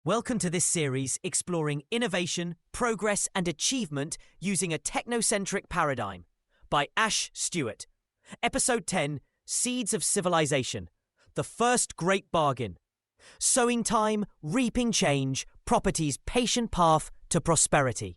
Welcome to this series exploring innovation, progress, and achievement using a technocentric paradigm by Ash Stewart. Episode 10, Seeds of Civilization, the first great bargain. Sowing time, reaping change, property's patient path to prosperity.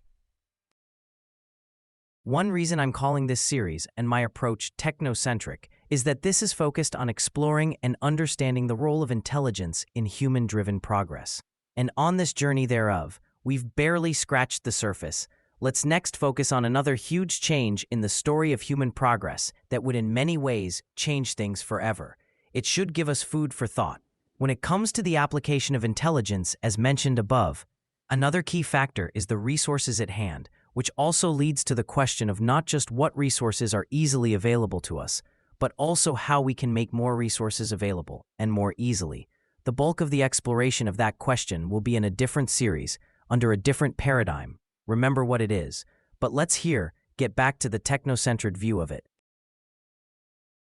One reason I'm calling this series and my approach technocentric is that this is focused on exploring and understanding the role of intelligence in human-driven progress. And on this journey thereof, we've barely scratched the surface. Let's next focus on another huge change in the story of human progress that would in many ways change things forever. It should give us food for thought. When it comes to the application of intelligence, as mentioned above, another key factor is the resources at hand, which also leads to the question of not just what resources are easily available to us, but also how we can make more resources available and more easily. The bulk of the exploration of that question will be in a different series, under a different paradigm. Remember what it is. But let's get back to the technocentric view of it.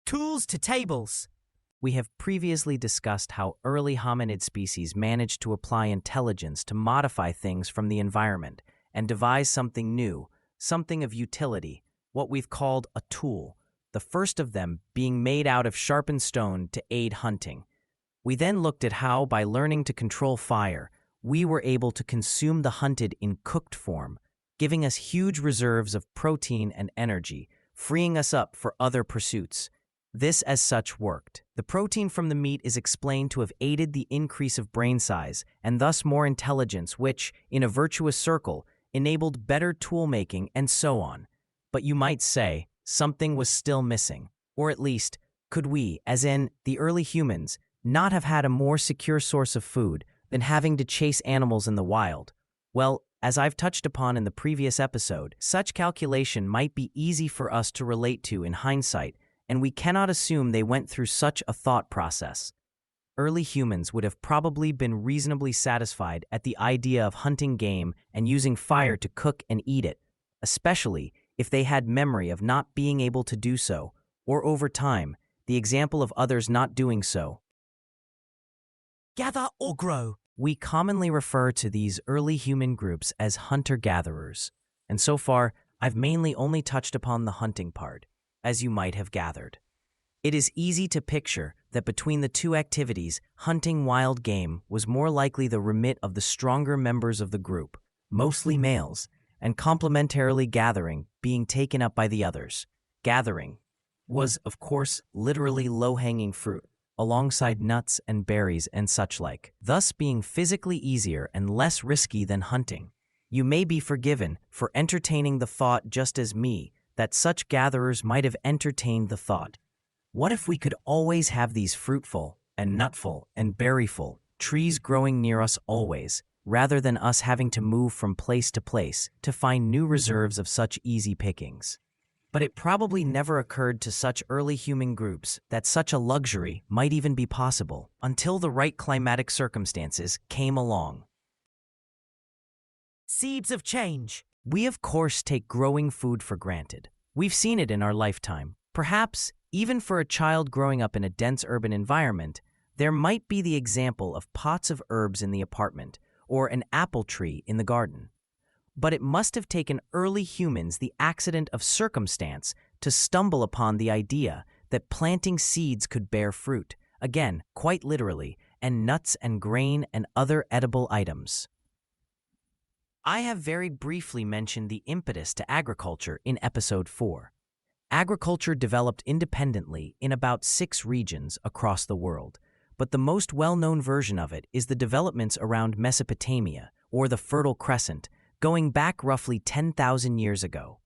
Tools to tables. We have previously discussed how early hominid species managed to apply intelligence to modify things from the environment and devise something new, something of utility, what we've called a tool, the first of them being made out of sharpened stone to aid hunting. We then looked at how, by learning to control fire, we were able to consume the hunted in cooked form, giving us huge reserves of protein and energy, freeing us up for other pursuits. This as such worked. The protein from the meat is explained to have aided the increase of brain size and thus more intelligence, which, in a virtuous circle, enabled better tool-making and so on. But you might say, something was still missing. Or at least, could we, as in the early humans, not have had a more secure source of food than having to chase animals in the wild? Well, as I've touched upon in the previous episode, such calculation might be easy for us to relate to in hindsight, and we cannot assume they went through such a thought process. Early humans would have probably been reasonably satisfied at the idea of hunting game and using fire to cook and eat it, especially if they had memory of not being able to do so, or over time, the example of others not doing so. Gather or grow. We commonly refer to these early human groups as hunter-gatherers, and so far, I've mainly only touched upon the hunting part, as you might have gathered. It is easy to picture that between the two activities, hunting wild game was more likely the remit of the stronger members of the group, mostly males, and complementarily gathering being taken up by the others. Gathering was, of course, literally low-hanging fruit, alongside nuts and berries and such like, thus being physically easier and less risky than hunting. You may be forgiven for entertaining the thought just as me, that such gatherers might have entertained the thought. What if we could always have these fruitful and nutful and berryful trees growing near us always, rather than us having to move from place to place to find new reserves of such easy pickings? But it probably never occurred to such early human groups that such a luxury might even be possible until the right climatic circumstances came along. Seeds of change. We of course take growing food for granted. We've seen it in our lifetime. Perhaps, even for a child growing up in a dense urban environment, there might be the example of pots of herbs in the apartment or an apple tree in the garden. But it must have taken early humans the accident of circumstance to stumble upon the idea that planting seeds could bear fruit, again, quite literally, and nuts and grain and other edible items. I have very briefly mentioned the impetus to agriculture in episode 4. Agriculture developed independently in about 6 regions across the world, but the most well-known version of it is the developments around Mesopotamia, or the Fertile Crescent, going back roughly 10,000 years ago.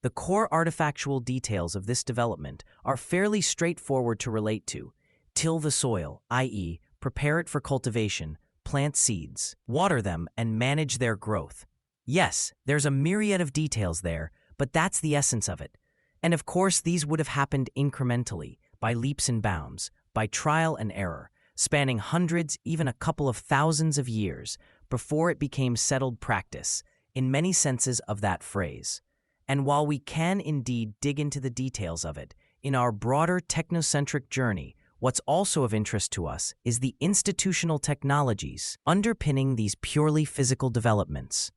The core artifactual details of this development are fairly straightforward to relate to. Till the soil, i.e., prepare it for cultivation, plant seeds, water them, and manage their growth. Yes, there's a myriad of details there, but that's the essence of it. And of course, these would have happened incrementally, by leaps and bounds, by trial and error, spanning hundreds, even a couple of thousands of years, before it became settled practice, in many senses of that phrase. And while we can indeed dig into the details of it, in our broader technocentric journey, What's also of interest to us is the institutional technologies underpinning these purely physical developments.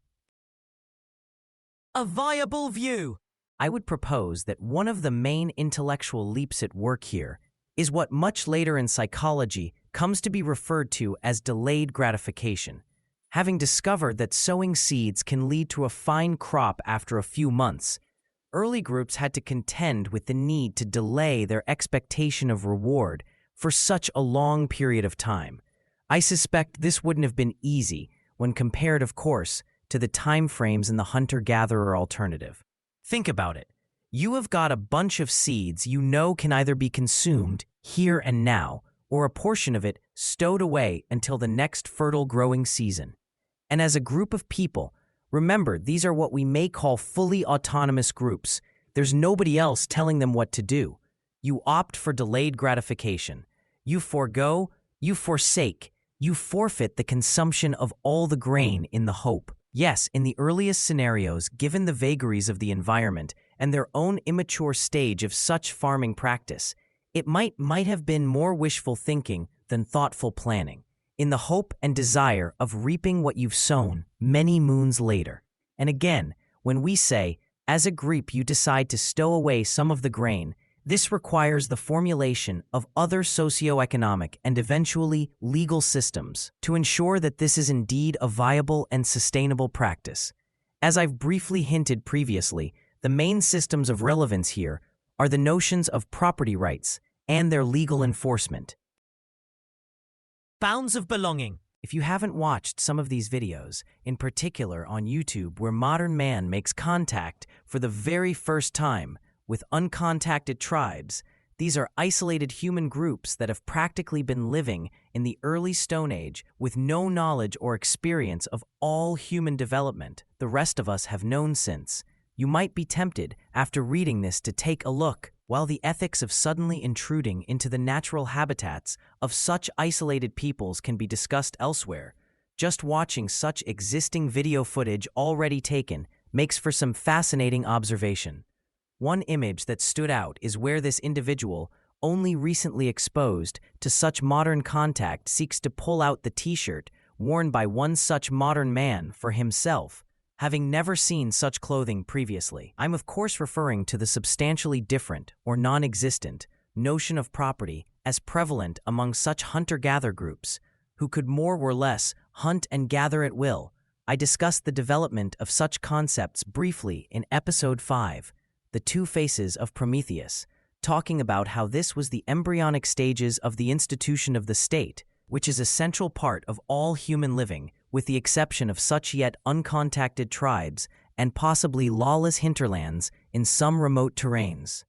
A viable view. I would propose that one of the main intellectual leaps at work here is what much later in psychology comes to be referred to as delayed gratification. Having discovered that sowing seeds can lead to a fine crop after a few months, early groups had to contend with the need to delay their expectation of reward for such a long period of time. I suspect this wouldn't have been easy when compared, of course, to the time frames in the hunter-gatherer alternative. Think about it. You have got a bunch of seeds you know can either be consumed here and now, or a portion of it stowed away until the next fertile growing season. And as a group of people, remember, these are what we may call fully autonomous groups. There's nobody else telling them what to do. You opt for delayed gratification. You forego, you forsake, you forfeit the consumption of all the grain in the hope. Yes, in the earliest scenarios, given the vagaries of the environment and their own immature stage of such farming practice, it might have been more wishful thinking than thoughtful planning, in the hope and desire of reaping what you've sown many moons later. And again, when we say, as a group you decide to stow away some of the grain, this requires the formulation of other socioeconomic and eventually legal systems to ensure that this is indeed a viable and sustainable practice. As I've briefly hinted previously, the main systems of relevance here are the notions of property rights and their legal enforcement. Bounds of belonging. If you haven't watched some of these videos, in particular on YouTube, where modern man makes contact for the very first time with uncontacted tribes, these are isolated human groups that have practically been living in the early Stone Age with no knowledge or experience of all human development the rest of us have known since. You might be tempted, after reading this, to take a look. While the ethics of suddenly intruding into the natural habitats of such isolated peoples can be discussed elsewhere, just watching such existing video footage already taken makes for some fascinating observation. One image that stood out is where this individual, only recently exposed to such modern contact, seeks to pull out the t-shirt worn by one such modern man for himself, having never seen such clothing previously. I'm of course referring to the substantially different or non-existent notion of property as prevalent among such hunter-gatherer groups who could more or less hunt and gather at will. I discussed the development of such concepts briefly in episode 5, The Two Faces of Prometheus, talking about how this was the embryonic stages of the institution of the state, which is a central part of all human living, with the exception of such yet uncontacted tribes and possibly lawless hinterlands in some remote terrains.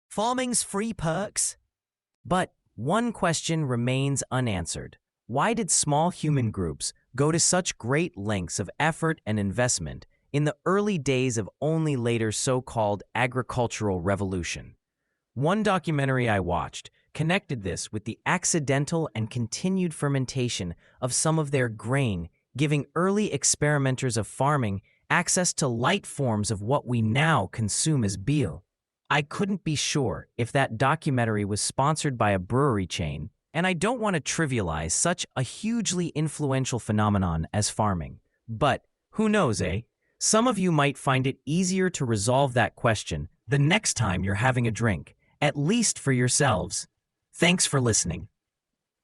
Farming's free perks. But one question remains unanswered. Why did small human groups go to such great lengths of effort and investment in the early days of only later so-called agricultural revolution? One documentary I watched connected this with the accidental and continued fermentation of some of their grain, giving early experimenters of farming access to light forms of what we now consume as meal. I couldn't be sure if that documentary was sponsored by a brewery chain, and I don't want to trivialize such a hugely influential phenomenon as farming. But who knows, eh? Some of you might find it easier to resolve that question the next time you're having a drink, at least for yourselves. Thanks for listening.